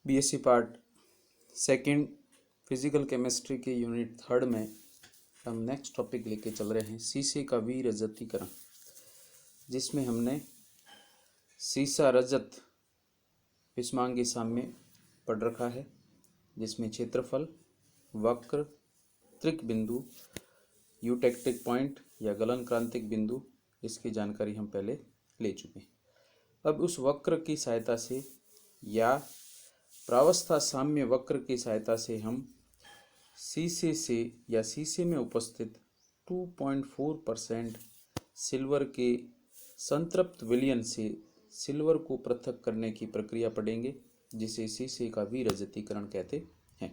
BSc part second physical chemistry के unit third में हम नेक्स्ट टॉपिक लेके चल रहे हैं शीशे का विरजतीकरण, जिसमें हमने शीशा रजत विषमांगी साम्य पढ़ रखा है, जिसमें क्षेत्रफल, वक्र, त्रिक बिंदु, यूटेक्टिक पॉइंट या गलन क्रांतिक बिंदु, इसकी जानकारी हम पहले ले चुके हैं। अब उस वक्र की सहायता से या प्रावस्था साम्य वक्र की सहायता से हम शीशे से या शीशे में उपस्थित 2.4% सिल्वर के संतृप्त विलयन से सिल्वर को पृथक करने की प्रक्रिया पढ़ेंगे, जिसे शीशे का विरजतीकरण कहते हैं।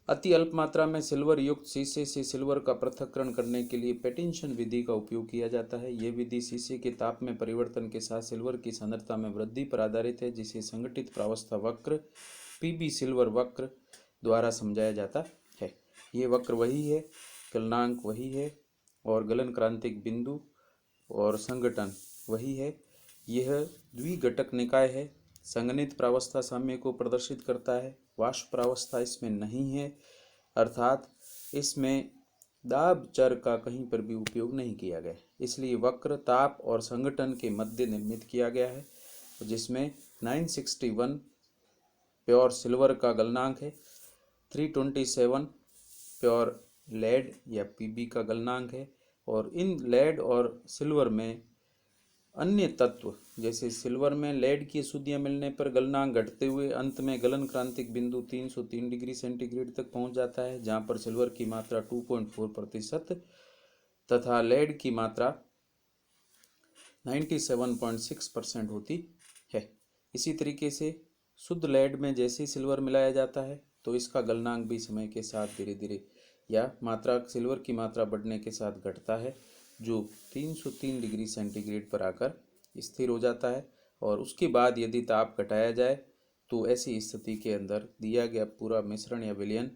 अति अल्प मात्रा में सिल्वर युक्त शीशे से सिल्वर का पृथक्करण करने के लिए पैटिंशन विधि का उपयोग किया जाता है। यह विधि शीशे के ताप में परिवर्तन के साथ सिल्वर की सांद्रता में वृद्धि पर आधारित है, जिसे संगठित प्रावस्था वक्र पीबी सिल्वर वक्र द्वारा समझाया जाता है। ये वक्र वही है, गलनांक वही है और गलन क्रांतिक बिंदु और संगठन वही है। यह द्विघटक निकाय है, संगणित प्रावस्था साम्य को प्रदर्शित करता है। वाष्प प्रावस्था इसमें नहीं है, अर्थात इसमें दाब चर का कहीं पर भी उपयोग नहीं किया गया, इसलिए वक्र ताप और संगठन के मध्य निर्मित किया गया है, जिसमें 961 प्योर सिल्वर का गलनांक है, 327 प्योर लेड या पीबी का गलनांक है। और इन लेड और सिल्वर में अन्य तत्व जैसे सिल्वर में लेड की अशुद्धियां मिलने पर गलनांक घटते हुए अंत में गलन क्रांतिक बिंदु 303 डिग्री सेंटीग्रेड तक पहुंच जाता है, जहां पर सिल्वर की मात्रा 2.4% तथा लेड की मात्रा 97.6% होती है। इसी तरीके से शुद्ध लेड में जैसे सिल्वर मिलाया जाता है तो इसका गलनांक भी समय के साथ धीरे धीरे या मात्रा सिल्वर की मात्रा बढ़ने के साथ घटता है, जो 303 डिग्री सेंटीग्रेड पर आकर स्थिर हो जाता है। और उसके बाद यदि ताप घटाया जाए तो ऐसी स्थिति के अंदर दिया गया पूरा मिश्रण या विलयन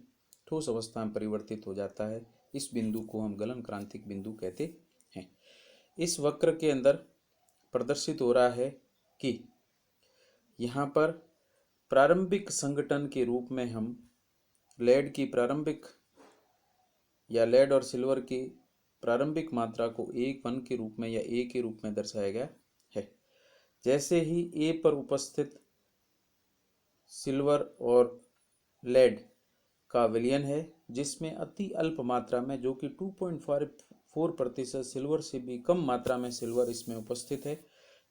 ठोस अवस्था में परिवर्तित हो जाता है। इस बिंदु को हम गलन क्रांतिक बिंदु कहते हैं। इस वक्र के अंदर प्रदर्शित हो रहा है कि यहाँ पर प्रारंभिक संगठन के रूप में हम लेड की प्रारंभिक या लेड और सिल्वर की प्रारंभिक मात्रा को 1 के रूप में या ए के रूप में दर्शाया गया है। जैसे ही ए पर उपस्थित सिल्वर और लेड का विलयन है, जिसमें अति अल्प मात्रा में जो कि 2.4% सिल्वर से भी कम मात्रा में सिल्वर इसमें उपस्थित है,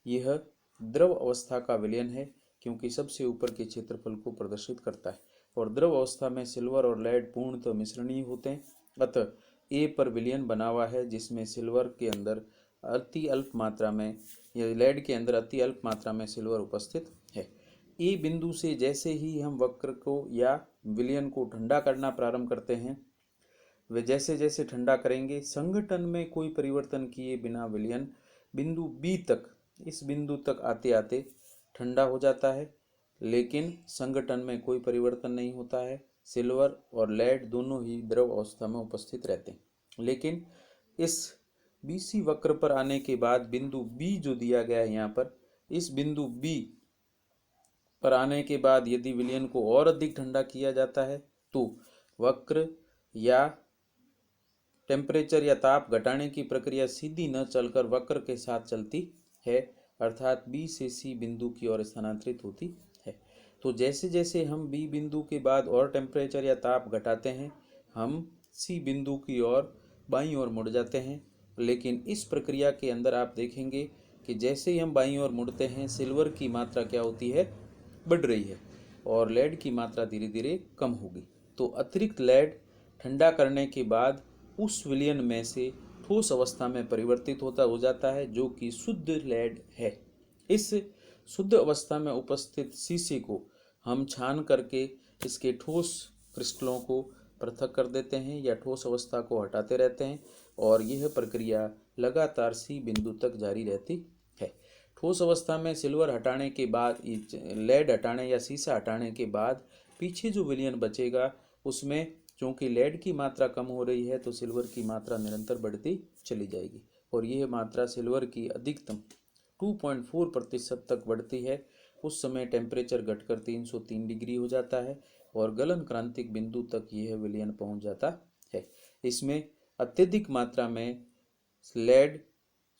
यह द्रव अवस्था का विलयन है, क्योंकि सबसे ऊपर के क्षेत्रफल को प्रदर्शित करता है। और द्रव अवस्था में सिल्वर और लेड पूर्णतः मिश्रणीय होते हैं, अतः ए पर विलयन बना हुआ है, जिसमें सिल्वर के अंदर अति अल्प मात्रा में या लेड के अंदर अति अल्प मात्रा में सिल्वर उपस्थित है। ए बिंदु से जैसे ही हम वक्र को या विलयन को ठंडा करना प्रारंभ करते हैं, वे जैसे जैसे ठंडा करेंगे संगठन में कोई परिवर्तन किए बिना विलयन बिंदु बी तक इस बिंदु तक आते आते ठंडा हो जाता है, लेकिन संगठन में कोई परिवर्तन नहीं होता है। सिल्वर और लेड दोनों ही द्रव अवस्था में उपस्थित रहते हैं, लेकिन इस बीसी वक्र पर आने के बाद बिंदु बी जो दिया गया है यहाँ पर, इस बिंदु बी पर आने के बाद यदि विलयन को और अधिक ठंडा किया जाता है तो वक्र या टेम्परेचर या ताप घटाने की प्रक्रिया सीधी न चलकर वक्र के साथ चलती है, अर्थात बी से सी बिंदु की ओर स्थानांतरित होती है। तो जैसे जैसे हम बी बिंदु के बाद और टेम्परेचर या ताप घटाते हैं, हम सी बिंदु की ओर बाईं ओर मुड़ जाते हैं। लेकिन इस प्रक्रिया के अंदर आप देखेंगे कि जैसे ही हम बाईं ओर मुड़ते हैं, सिल्वर की मात्रा क्या होती है, बढ़ रही है और लेड की मात्रा धीरे धीरे कम होगी। तो अतिरिक्त लेड ठंडा करने के बाद उस विलयन में से ठोस अवस्था में परिवर्तित होता हो जाता है, जो कि शुद्ध लेड है। इस शुद्ध अवस्था में उपस्थित शीशे को हम छान करके इसके ठोस क्रिस्टलों को पृथक कर देते हैं या ठोस अवस्था को हटाते रहते हैं, और यह प्रक्रिया लगातार सी बिंदु तक जारी रहती है। ठोस अवस्था में सिल्वर हटाने के बाद, लेड हटाने या शीशा हटाने के बाद पीछे जो विलयन बचेगा उसमें चूँकि लेड की मात्रा कम हो रही है तो सिल्वर की मात्रा निरंतर बढ़ती चली जाएगी, और यह मात्रा सिल्वर की अधिकतम 2.4% तक बढ़ती है। उस समय टेम्परेचर घटकर 303 डिग्री हो जाता है और गलन क्रांतिक बिंदु तक यह विलयन पहुंच जाता है। इसमें अत्यधिक मात्रा में लेड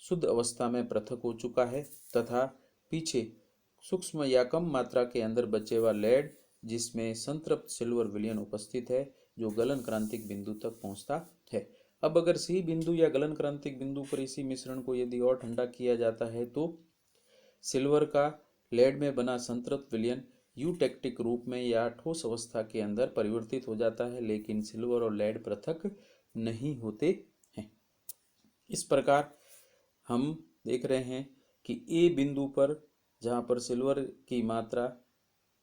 शुद्ध अवस्था में पृथक हो चुका है तथा पीछे सूक्ष्म या कम मात्रा के अंदर बचे हुआ लेड जिसमें संतृप्त सिल्वर विलयन उपस्थित है जो गलन क्रांतिक बिंदु तक पहुंचता है। अब अगर सी बिंदु या गलन क्रांतिक बिंदु पर इसी मिश्रण को यदि और ठंडा किया जाता है तो सिल्वर का लेड में बना संतृप्त विलयन यूटेक्टिक रूप में या ठोस अवस्था के अंदर परिवर्तित हो जाता है, लेकिन सिल्वर और लेड पृथक नहीं होते हैं। इस प्रकार हम देख रहे हैं कि ए बिंदु पर जहाँ पर सिल्वर की मात्रा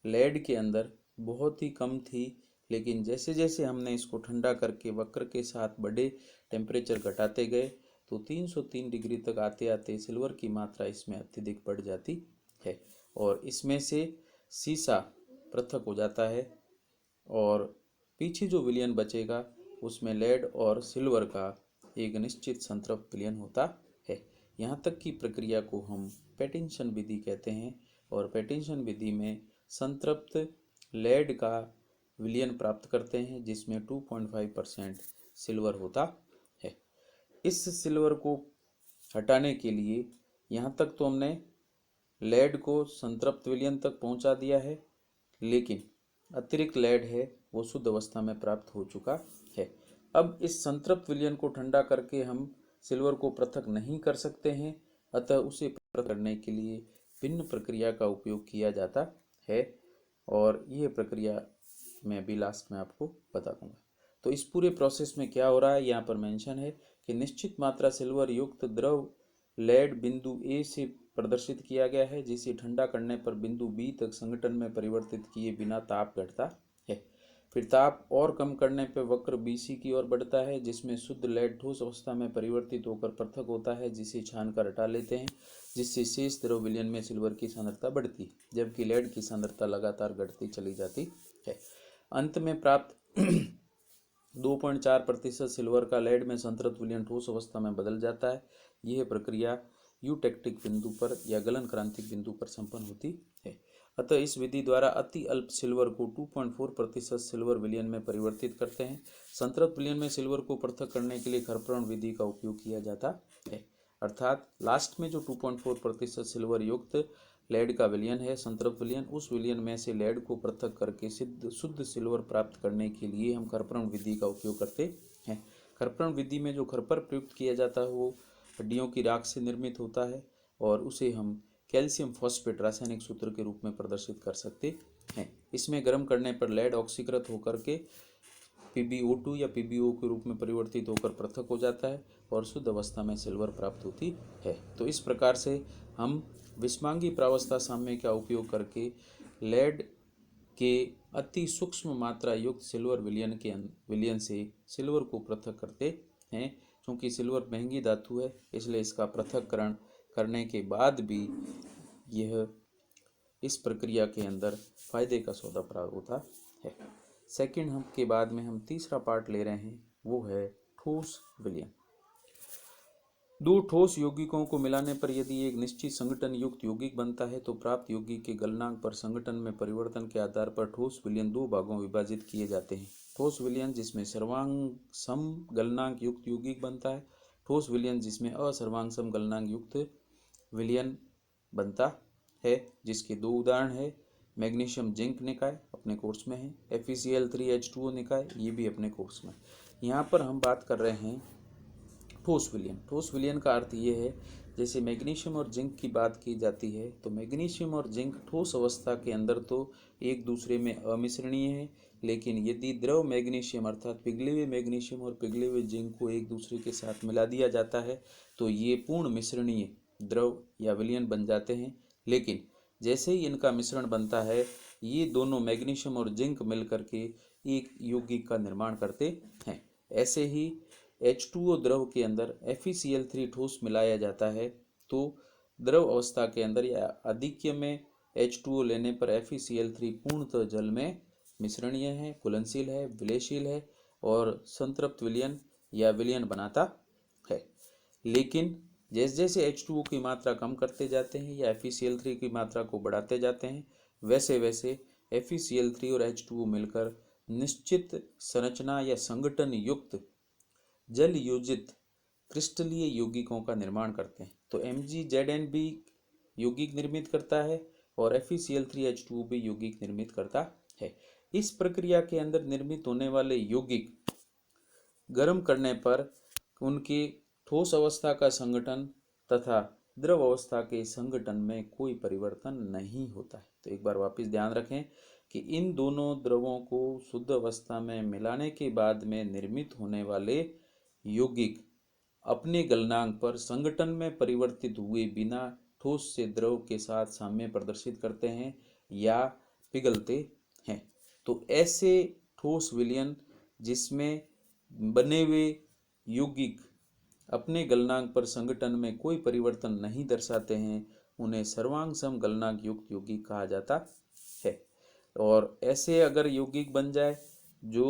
लेड के अंदर बहुत ही कम थी, लेकिन जैसे जैसे हमने इसको ठंडा करके वक्र के साथ बड़े टेम्परेचर घटाते गए तो 303 डिग्री तक आते आते सिल्वर की मात्रा इसमें अत्यधिक बढ़ जाती है और इसमें से सीसा पृथक हो जाता है और पीछे जो विलयन बचेगा उसमें लेड और सिल्वर का एक निश्चित संतृप्त विलयन होता है। यहाँ तक की प्रक्रिया को हम पैटिंसन विधि कहते हैं और पैटिंसन विधि में संतृप्त लेड का विलयन प्राप्त करते हैं जिसमें 2.5% सिल्वर होता है। इस सिल्वर को हटाने के लिए यहाँ तक तो हमने लेड को संतृप्त विलयन तक पहुँचा दिया है, लेकिन अतिरिक्त लेड है वो शुद्ध अवस्था में प्राप्त हो चुका है। अब इस संतृप्त विलयन को ठंडा करके हम सिल्वर को पृथक नहीं कर सकते हैं, अतः उसे पृथक करने के लिए भिन्न प्रक्रिया का उपयोग किया जाता है और यह प्रक्रिया मैं अभी लास्ट में आपको बता दूंगा। तो इस पूरे प्रोसेस में क्या हो रहा है यहाँ पर मेंशन है कि निश्चित मात्रा सिल्वर युक्त द्रव लेड बिंदु ए से प्रदर्शित किया गया है जिसे ठंडा करने पर बिंदु बी तक संगठन में परिवर्तित किए बिना ताप घटता है। फिर ताप और कम करने पर वक्र बीसी की ओर बढ़ता है जिसमें शुद्ध लेड ठोस अवस्था में परिवर्तित होकर पृथक होता है जिसे छान कर हटा लेते हैं, जिससे शेष द्रव विलयन में सिल्वर की सांद्रता बढ़ती जबकि लेड की सांद्रता लगातार घटती चली जाती है। अंत में प्राप्त 2.4% सिल्वर का लेड में संतृप्त विलयन ठोस अवस्था में बदल जाता है। यह प्रक्रिया यूटेक्टिक बिंदु पर या गलन क्रांतिक बिंदु पर संपन्न होती है। अतः इस विधि द्वारा अति अल्प सिल्वर को 2.4% सिल्वर विलयन में परिवर्तित करते हैं। संतृप्त विलयन में सिल्वर को पृथक करने के लिए खरपरण विधि का उपयोग किया जाता है, अर्थात लास्ट में जो 2.4% सिल्वर युक्त लेड का विलयन है संतृप्त विलयन, उस विलयन में से लेड को पृथक करके शुद्ध सिल्वर प्राप्त करने के लिए हम खरपरण विधि का उपयोग करते हैं। खरपरण विधि में जो खरपर प्रयुक्त किया जाता है वो हड्डियों की राख से निर्मित होता है और उसे हम कैल्शियम फॉस्फेट रासायनिक सूत्र के रूप में प्रदर्शित कर सकते हैं। इसमें गर्म करने पर लेड ऑक्सीकृत होकर के PbO2 या PbO के रूप में परिवर्तित होकर पृथक हो जाता है और शुद्ध अवस्था में सिल्वर प्राप्त होती है। तो इस प्रकार से हम विषमांगी प्रावस्था साम्य का उपयोग करके लेड के अति सूक्ष्म मात्रा युक्त सिल्वर विलयन से सिल्वर को पृथक करते हैं। क्योंकि सिल्वर महंगी धातु है इसलिए इसका पृथक्करण करने के बाद भी यह इस प्रक्रिया के अंदर फायदे का सौदा प्राप्त होता है। सेकंड हम के बाद में हम तीसरा पार्ट ले रहे हैं, वो है ठोस विलयन। दो ठोस यौगिकों को मिलाने पर यदि एक निश्चित संगठन युक्त यौगिक बनता है तो प्राप्त यौगिक के गलनांक पर संगठन में परिवर्तन के आधार पर ठोस विलयन दो भागों में विभाजित किए जाते हैं। ठोस विलयन जिसमें सर्वांग सम गलनांक युक्त यौगिक बनता है, ठोस विलयन जिसमें असर्वांग सम गलनांक युक्त विलयन बनता है, जिसके दो उदाहरण है मैग्नीशियम जिंक निकाय अपने कोर्स में है, FeCl3H2O निकाय ये भी अपने कोर्स में। यहाँ पर हम बात कर रहे हैं ठोस विलयन। ठोस विलयन का अर्थ ये है जैसे मैग्नीशियम और जिंक की बात की जाती है तो मैग्नीशियम और जिंक ठोस अवस्था के अंदर तो एक दूसरे में अमिश्रणीय है, लेकिन यदि द्रव मैग्नीशियम अर्थात पिघले हुए मैग्नीशियम और पिघले हुए जिंक को एक दूसरे के साथ मिला दिया जाता है तो ये पूर्ण मिश्रणीय द्रव या विलयन बन जाते हैं। लेकिन जैसे ही इनका मिश्रण बनता है ये दोनों मैग्नीशियम और जिंक मिलकर के एक यौगिक का निर्माण करते हैं। ऐसे ही H2O द्रव के अंदर FeCl3 ठोस मिलाया जाता है तो द्रव अवस्था के अंदर या आधिक्य में H2O लेने पर FeCl3 पूर्णतः जल में मिश्रणीय है, घुलनशील है, विलयशील है और संतृप्त विलयन या विलयन बनाता है। लेकिन जैसे जैसे H2O की मात्रा कम करते जाते हैं या FeCl3 की मात्रा को बढ़ाते जाते हैं, वैसे वैसे FeCl3 और H2O मिलकर निश्चित संरचना या संगठन युक्त जल योजित क्रिस्टलीय यौगिकों का निर्माण करते हैं। तो MgZn भी यौगिक निर्मित करता है और FeCl3H2O भी यौगिक निर्मित करता है। इस प्रक्रिया के अंदर निर्मित होने वाले यौगिक गर्म करने पर उनकी ठोस अवस्था का संगठन तथा द्रव अवस्था के संगठन में कोई परिवर्तन नहीं होता है। तो एक बार वापस ध्यान रखें कि इन दोनों द्रवों को शुद्ध अवस्था में मिलाने के बाद में निर्मित होने वाले यौगिक अपने गलनांक पर संगठन में परिवर्तित हुए बिना ठोस से द्रव के साथ साम्य प्रदर्शित करते हैं या पिघलते हैं। तो ऐसे ठोस विलयन जिसमें बने हुए यौगिक अपने गलनांक पर संगठन में कोई परिवर्तन नहीं दर्शाते हैं, उन्हें सर्वांग सम गलनांक युक्त यौगिक कहा जाता है। और ऐसे अगर यौगिक बन जाए जो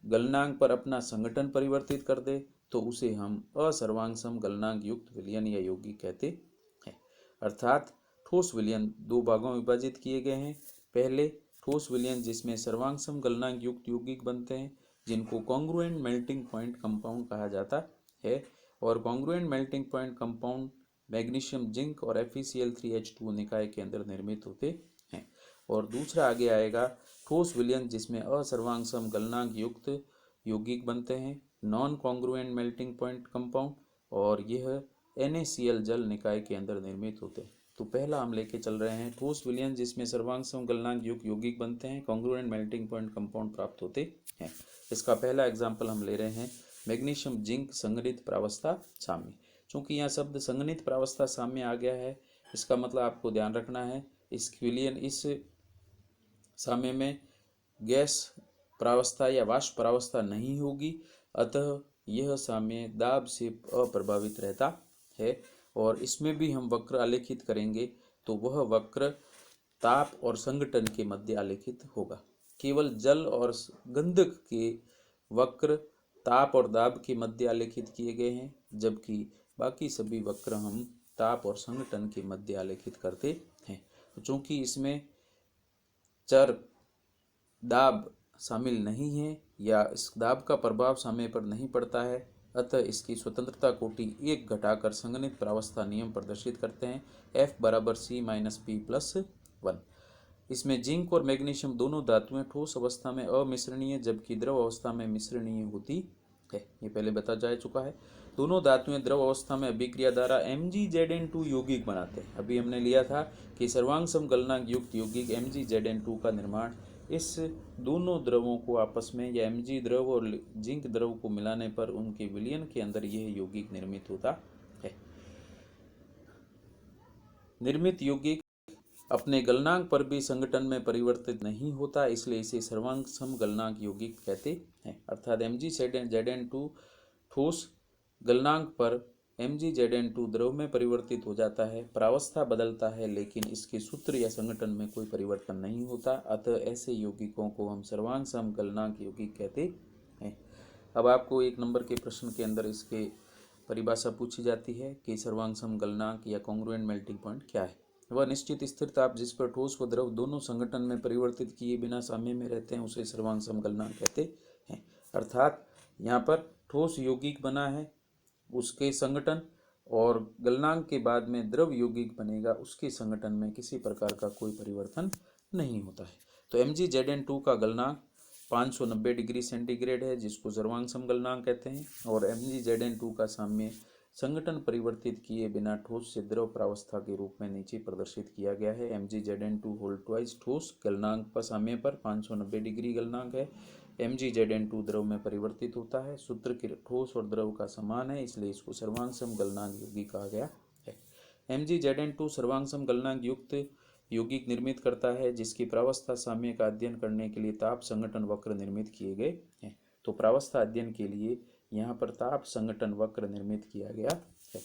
गलनांक पर अपना संगठन परिवर्तित कर दे तो उसे हम असर्वांग सम गलनांक युक्त विलयन या यौगिक कहते हैं। अर्थात ठोस विलयन दो भागों में विभाजित किए गए हैं। पहले ठोस विलयन जिसमें सर्वांग सम गलनांक युक्त यौगिक बनते हैं, जिनको कॉन्ग्रुएंट मेल्टिंग पॉइंट कंपाउंड कहा जाता है। और congruent melting point compound magnesium, zinc और FeCl3H2O निकाय के अंदर निर्मित होते हैं। और दूसरा आगे आएगा ठोस विलयन जिसमें असर्वांग सम गलनांक युक्त यौगिक बनते हैं, non congruent melting point compound, और यह NaCl जल निकाय के अंदर निर्मित होते हैं। तो पहला हम लेके चल रहे हैं ठोस विलयन जिसमें सर्वांग सम गलनांक युक्त यौगिक बनते हैं, कॉन्ग्रुएंट मेल्टिंग पॉइंट कंपाउंड प्राप्त होते हैं। इसका पहला एग्जाम्पल हम ले रहे हैं मैग्नीशियम जिंक संगनित प्रावस्था साम्य। चूंकि यहाँ शब्द संगनित प्रावस्था साम्य आ गया है, इसका मतलब आपको ध्यान रखना है इस विलयन इस साम्य में गैस प्रावस्था या वाष्प प्रावस्था नहीं होगी, अतः यह साम्य दाब से अप्रभावित रहता है। और इसमें भी हम वक्र आलेखित करेंगे तो वह वक्र ताप और संगठन के मध्य आलेखित होगा। केवल जल और गंधक के वक्र ताप और दाब के मध्य आलेखित किए गए हैं, जबकि बाकी सभी वक्र हम ताप और संगठन के मध्य आलेखित करते हैं। चूंकि इसमें चर दाब शामिल नहीं है या इस दाब का प्रभाव समय पर नहीं पड़ता है, अतः इसकी स्वतंत्रता कोटि 1 घटाकर संगनित प्रावस्था नियम प्रदर्शित करते हैं F बराबर C-P+1। इसमें जिंक और मैग्नीशियम दोनों धातुएं ठोस अवस्था में अमिश्रणीय जबकि द्रव अवस्था में मिश्रणीय होती है, ये पहले बता जा चुका है। दोनों धातुएं द्रव अवस्था में अभिक्रिया द्वारा MgZn2 यौगिक बनाते हैं। अभी हमने लिया था कि सर्वांग सम गलनांक युक्त यौगिक MgZn2 का निर्माण इस दोनों द्रवों को आपस में या Mg द्रव और जिंक द्रव को मिलाने पर उनके विलयन के अंदर यह यौगिक निर्मित होता है। निर्मित यौगिक अपने गलनांक पर भी संगठन में परिवर्तित नहीं होता, इसलिए इसे सर्वांग सम गलनांक यौगिक कहते हैं। अर्थात MgZn2 ठोस गलनांक पर MgZn2 द्रव में परिवर्तित हो जाता है, प्रावस्था बदलता है, लेकिन इसके सूत्र या संगठन में कोई परिवर्तन नहीं होता, अतः ऐसे यौगिकों को हम सर्वांग सम गलनांक यौगिक कहते हैं। अब आपको 1 नंबर के प्रश्न के अंदर इसके परिभाषा पूछी जाती है कि सर्वांग सम गलनांक या कॉन्ग्रुएंट मेल्टिंग पॉइंट क्या है। वह निश्चित स्थिर ताप जिस पर ठोस व द्रव दोनों संगठन में परिवर्तित किए बिना साम्य में रहते हैं उसे सर्वांग सम गलनांक कहते हैं। अर्थात यहाँ पर ठोस यौगिक बना है, उसके संगठन और गलनांक के बाद में द्रव यौगिक बनेगा, उसके संगठन में किसी प्रकार का कोई परिवर्तन नहीं होता है। तो MgZn2 का गलनांक 590 डिग्री सेंटीग्रेड है, जिसको सर्वांग सम गलनांक कहते हैं। और MgZn2 का साम्य संगठन परिवर्तित किए बिना ठोस से द्रव प्रावस्था के रूप में नीचे प्रदर्शित किया गया है। MgZn2 होल ट्वाइस ठोस गलनांक पर साम्य पर 590 डिग्री गलनांक है। MgZn2 द्रव में परिवर्तित होता है, सूत्र के ठोस और द्रव का समान है, इसलिए इसको सर्वांग सम गलनांक यौगिक कहा गया है। MgZn2 सर्वांग सम गलनांक युक्त यौगिक निर्मित करता है, जिसकी प्रावस्था साम्य का अध्ययन करने के लिए ताप संगठन वक्र निर्मित किए गए हैं। तो प्रावस्था अध्ययन के लिए यहाँ पर ताप संगठन वक्र निर्मित किया गया है।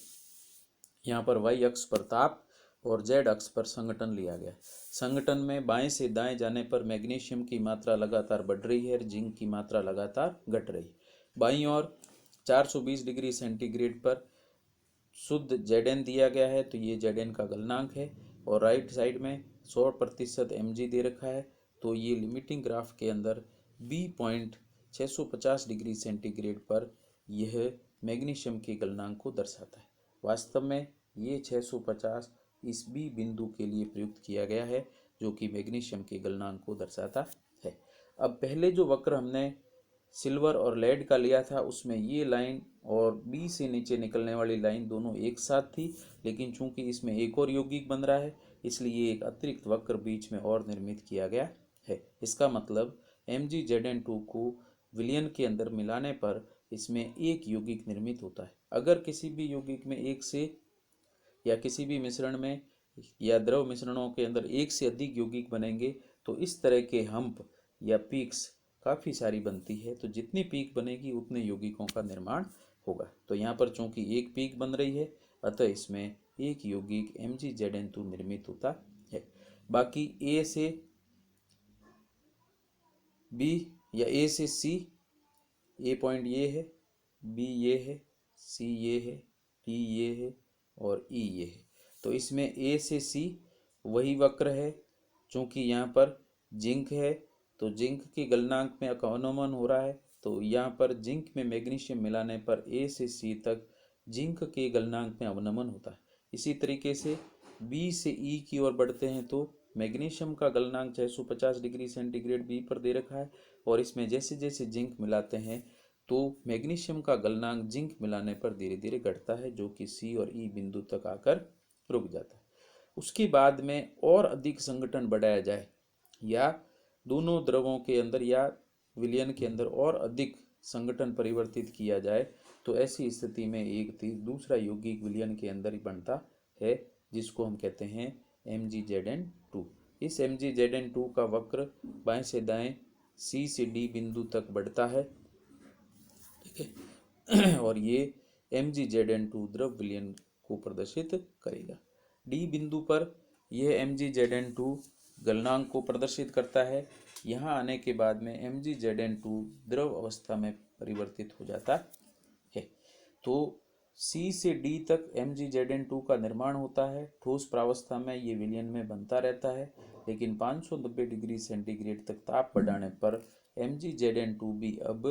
यहाँ पर y अक्ष पर ताप और z अक्ष पर संगठन लिया गया। संगठन में बाएं से दाएं जाने पर मैग्नीशियम की मात्रा लगातार बढ़ रही है और जिंक की मात्रा लगातार घट रही है। बाईं ओर 420 डिग्री सेंटीग्रेड पर शुद्ध Zn दिया गया है, तो ये Zn का गलनांक है, और राइट साइड में 100% mg दे रखा है, तो ये लिमिटिंग ग्राफ के अंदर B.650 डिग्री सेंटीग्रेड पर यह मैग्नीशियम के गलनांक को दर्शाता है। वास्तव में ये 650 इस बी बिंदु के लिए प्रयुक्त किया गया है, जो कि मैग्नीशियम के गलनांक को दर्शाता है। अब पहले जो वक्र हमने सिल्वर और लेड का लिया था, उसमें ये लाइन और बी से नीचे निकलने वाली लाइन दोनों एक साथ थी, लेकिन चूंकि इसमें एक और यौगिक बन रहा है, इसलिए एक अतिरिक्त वक्र बीच में और निर्मित किया गया है। इसका मतलब MgZn2 को विलयन के अंदर मिलाने पर इसमें एक यौगिक निर्मित होता है। अगर किसी भी यौगिक में एक से या किसी भी मिश्रण में या द्रव मिश्रणों के अंदर एक से अधिक यौगिक बनेंगे, तो इस तरह के हम्प या पीक्स काफ़ी सारी बनती है। तो जितनी पीक बनेगी उतने यौगिकों का निर्माण होगा। तो यहाँ पर चूंकि एक पीक बन रही है, अतः इसमें एक यौगिक MgZn2 निर्मित होता है। बाकी ए से बी या ए से सी, ए पॉइंट ये है, बी ये है, सी ये है, डी ये है और ई ये है। तो इसमें ए से सी वही वक्र है। चूंकि यहाँ पर जिंक है, तो जिंक के गलनांक में अवनमन हो रहा है, तो यहाँ पर जिंक में मैग्नीशियम मिलाने पर ए से सी तक जिंक के गलनांक में अवनमन होता है। इसी तरीके से बी से ई की ओर बढ़ते हैं, तो मैग्नीशियम का गलनांक 650 डिग्री सेंटीग्रेड बी पर दे रखा है, और इसमें जैसे जैसे जिंक मिलाते हैं तो मैग्नीशियम का गलनांक जिंक मिलाने पर धीरे धीरे घटता है, जो कि सी और ई बिंदु तक आकर रुक जाता है। उसके बाद में और अधिक संगठन बढ़ाया जाए या दोनों द्रवों के अंदर या विलयन के अंदर और अधिक संगठन परिवर्तित किया जाए, तो ऐसी स्थिति में एक दूसरा यौगिक विलयन के अंदर ही बनता है, जिसको हम कहते हैं MgZn2। इस MgZn2 का वक्र बाएं से दाएं सी से डी बिंदु तक बढ़ता है, ठीक है, और ये MgZn2 द्रव विलयन को प्रदर्शित करेगा। डी बिंदु पर यह MgZn2 गलनांक को प्रदर्शित करता है। यहाँ आने के बाद में MgZn2 द्रव अवस्था में परिवर्तित हो जाता है। तो सी से डी तक MgZn2 का निर्माण होता है। ठोस प्रावस्था में ये विलयन में बनता रहता है, लेकिन 590 डिग्री सेंटीग्रेड तक ताप बढ़ाने पर MgZn2 भी अब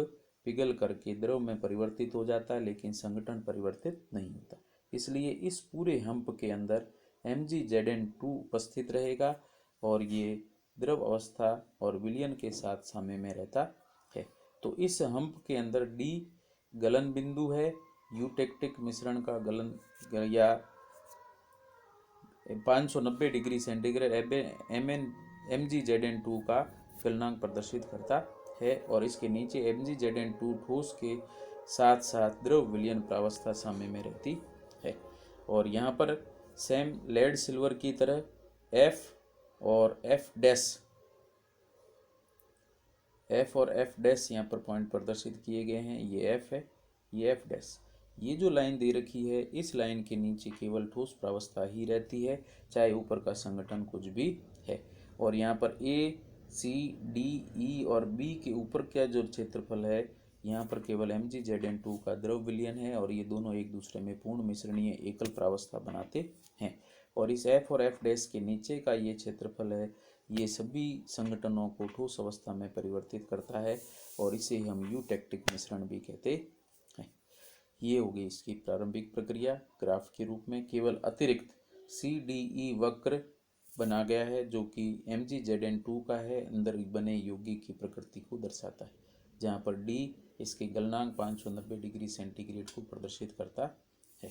पिघल करके द्रव में परिवर्तित हो जाता है, लेकिन संगठन परिवर्तित नहीं होता। इसलिए इस पूरे हम्प के अंदर MgZn2 उपस्थित रहेगा और ये द्रव अवस्था और विलयन के साथ साम्य में रहता है। तो इस हम्प के अंदर डी गलन बिंदु है। यूटेक्टिक मिश्रण का गलन या 590 डिग्री सेंटीग्रेड MgZn2 का गलनांक प्रदर्शित करता है, और इसके नीचे MgZn2 ठोस के साथ साथ द्रव विलयन प्रावस्था साम्य में रहती है। और यहाँ पर सेम लेड सिल्वर की तरह F और F' यहाँ पर पॉइंट प्रदर्शित किए गए हैं। ये F है, ये F'। ये जो लाइन दे रखी है, इस लाइन के नीचे केवल ठोस प्रावस्था ही रहती है, चाहे ऊपर का संगठन कुछ भी है। और यहाँ पर A, C, D, E और B के ऊपर का जो क्षेत्रफल है, यहाँ पर केवल MgZn2 का द्रव विलयन है, और ये दोनों एक दूसरे में पूर्ण मिश्रणीय एकल प्रावस्था बनाते हैं। और इस F और F' के नीचे का ये क्षेत्रफल है, ये सभी संगठनों को ठोस अवस्था में परिवर्तित करता है, और इसे हम यूटेक्टिक मिश्रण भी कहते हैं। ये होगी इसकी प्रारंभिक प्रक्रिया। ग्राफ के रूप में केवल अतिरिक्त CDE वक्र बना गया है, जो कि MgZn2 का है, अंदर बने यौगिक की प्रकृति को दर्शाता है, जहाँ पर D इसके गलनांक 590 डिग्री सेंटीग्रेड को प्रदर्शित करता है।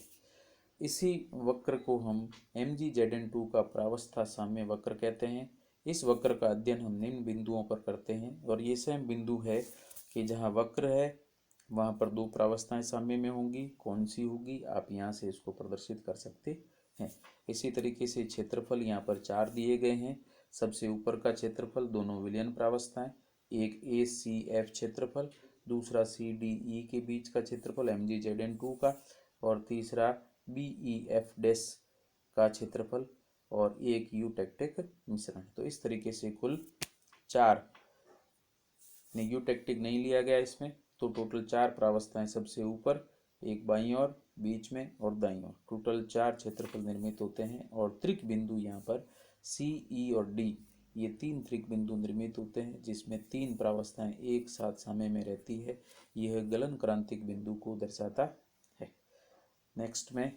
इसी वक्र को हम MgZn2 का प्रावस्था साम्य वक्र कहते हैं। इस वक्र का अध्ययन हम निम्न बिंदुओं पर करते हैं, और ये सेम बिंदु है कि जहाँ वक्र है वहाँ पर दो प्रावस्थाएं साम्य में होंगी। कौन सी होगी, आप यहाँ से इसको प्रदर्शित कर सकते हैं। इसी तरीके से क्षेत्रफल यहाँ पर 4 दिए गए हैं। सबसे ऊपर का क्षेत्रफल दोनों विलयन प्रावस्थाएं, एक ACF क्षेत्रफल, दूसरा CDE के बीच का क्षेत्रफल MgZn2 का, और तीसरा BEF' का क्षेत्रफल, और एक यूटेक्टिक मिश्रण। तो इस तरीके से कुल 4, यूटेक्टिक नहीं लिया गया इसमें, तो टोटल 4 प्रावस्थाएं सबसे ऊपर एक बाईं ओर, बीच में और दाईं ओर। टोटल 4 क्षेत्रफल निर्मित होते हैं और त्रिक बिंदु यहाँ पर सी, ई और डी, ये 3 त्रिक बिंदु निर्मित होते हैं जिसमें 3 प्रावस्थाएं एक साथ समय में रहती है। यह गलन क्रांतिक बिंदु को दर्शाता है। नेक्स्ट में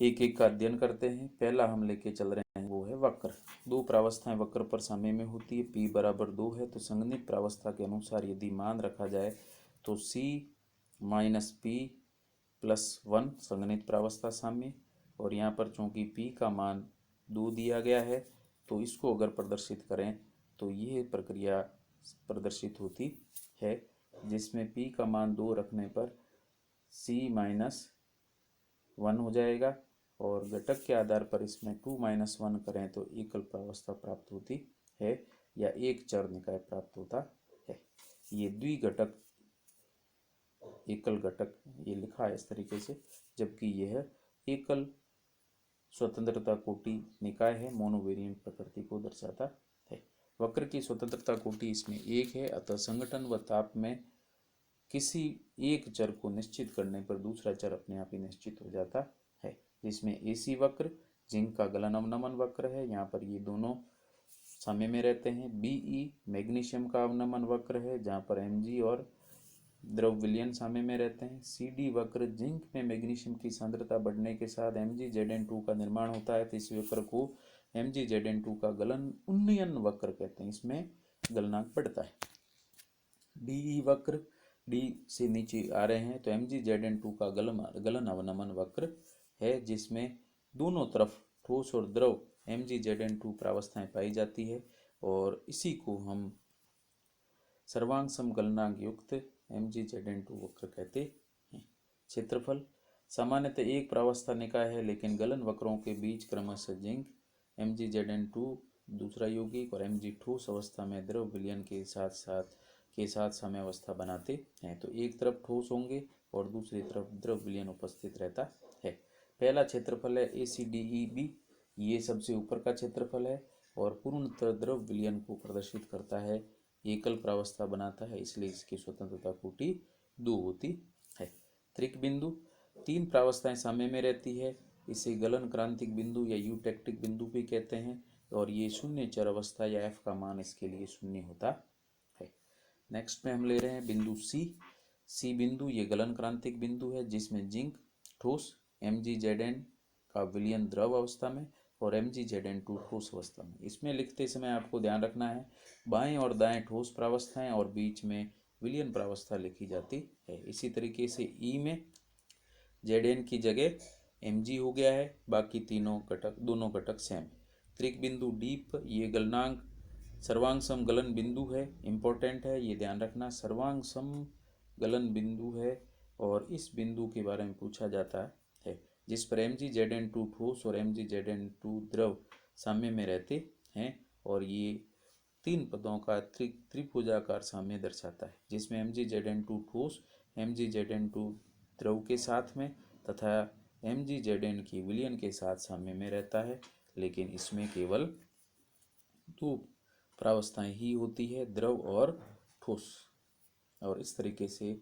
एक एक का अध्ययन करते हैं। पहला हम लेके चल रहे हैं वो है वक्र। 2 प्रावस्थाएं वक्र पर समय में होती है। P बराबर 2 है तो संगणित प्रावस्था के अनुसार यदि मान रखा जाए तो C माइनस P प्लस 1 संगणित प्रावस्था साम्य। और यहाँ पर चूंकि P का मान 2 दिया गया है तो इसको अगर प्रदर्शित करें तो ये प्रक्रिया प्रदर्शित होती है जिसमें P का मान 2 रखने पर C माइनस 1 हो जाएगा और घटक के आधार पर इसमें 2 माइनस 1 करें तो एकल प्रावस्था प्राप्त होती है या एक चर निकाय प्राप्त होता है। ये द्विघटक एकल घटक ये लिखा है इस तरीके से, जबकि यह एकल स्वतंत्रता कोटि निकाय है, मोनोवेरिएंट प्रकृति को दर्शाता है। वक्र की स्वतंत्रता कोटि इसमें 1 है, अतः संगठन व ताप में किसी एक चर को निश्चित करने पर दूसरा चर अपने आप ही निश्चित हो जाता है। जिसमें एसी वक्र, जिंक का गलन अवनमन वक्र है, यहाँ पर ये दोनों समय में रहते हैं। बीई मैग्नीशियम का अवनमन वक्र है जहाँ पर Mg और द्रव विलयन समय में रहते हैं। CD वक्र, जिंक में मैग्नीशियम की सांद्रता बढ़ने के साथ MgZn2 का निर्माण होता है तो इस वक्र को MgZn2 का गलन उन्नयन वक्र कहते हैं, इसमें गलनांक बढ़ता है। DE वक्र, डी से नीचे आ रहे हैं तो MgZn2 का गलन अवनमन वक्र है जिसमें दोनों तरफ ठोस और द्रव MgZn2 प्रावस्थाएं पाई जाती है और इसी को हम सर्वांग समगलनांक युक्त MgZn2 वक्र कहते हैं। क्षेत्रफल सामान्यतः एक प्रावस्था निकाय है लेकिन गलन वक्रों के बीच क्रमशः जिंक MgZn2 दूसरा यौगिक और Mg ठोस अवस्था में द्रव विलयन के साथ साम्यावस्था बनाते हैं। तो एक तरफ ठोस होंगे और दूसरी तरफ द्रव विलयन उपस्थित रहता है। पहला क्षेत्रफल है ACDEB, ये सबसे ऊपर का क्षेत्रफल है और पूर्णतः द्रव विलयन को प्रदर्शित करता है, एकल प्रावस्था बनाता है, इसलिए इसकी स्वतंत्रता कोटि 2 होती है। त्रिक बिंदु, 3 प्रावस्थाएं साम्य में रहती है, इसे गलन क्रांतिक बिंदु या यूटेक्टिक बिंदु भी कहते हैं और ये शून्य चर अवस्था या F का मान इसके लिए शून्य होता है। नेक्स्ट में हम ले रहे हैं बिंदु सी बिंदु, ये गलन क्रांतिक बिंदु है जिसमें जिंक ठोस, MgZn का विलयन द्रव अवस्था में और MgZn2 ठोस अवस्था में। इसमें लिखते समय आपको ध्यान रखना है बाएं और दाएं ठोस प्रावस्थाएं और बीच में विलयन प्रावस्था लिखी जाती है। इसी तरीके से ई में Zn की जगह Mg हो गया है, बाकी दोनों घटक सेम। त्रिक बिंदु डीप, ये गलनांक सर्वांग सम गलन बिंदु है, इंपॉर्टेंट है, ये ध्यान रखना, सर्वांग सम गलन बिंदु है और इस बिंदु के बारे में पूछा जाता है जिस पर MgZn2 ठोस और MgZn2 द्रव साम्य में रहते हैं और ये 3 पदों का त्रिभुजाकार साम्य दर्शाता है जिसमें MgZn2 ठोस MgZn2 द्रव के साथ में तथा MgZn की विलयन के साथ साम्य में रहता है, लेकिन इसमें केवल 2 प्रावस्थाएं ही होती है, द्रव और ठोस। और इस तरीके से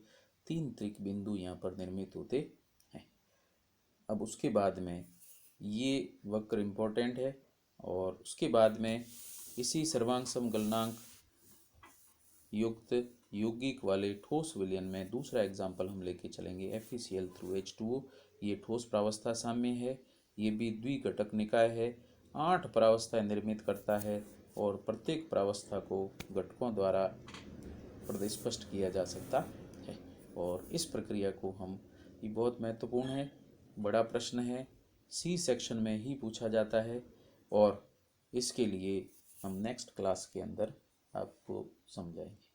3 त्रिक बिंदु यहाँ पर निर्मित होते हैं। अब उसके बाद में ये वक्र इम्पोर्टेंट है और उसके बाद में इसी सर्वांग समगलनांक युक्त यौगिक वाले ठोस विलयन में दूसरा एग्जाम्पल हम लेके चलेंगे FeCl थ्रू H2O। ये ठोस प्रावस्था साम्य है, ये भी द्विघटक निकाय है, 8 प्रावस्थाएं निर्मित करता है और प्रत्येक प्रावस्था को घटकों द्वारा स्पष्ट किया जा सकता है। और इस प्रक्रिया को हम, ये बहुत महत्वपूर्ण है, बड़ा प्रश्न है, C सेक्शन में ही पूछा जाता है और इसके लिए हम नेक्स्ट क्लास के अंदर आपको समझाएंगे।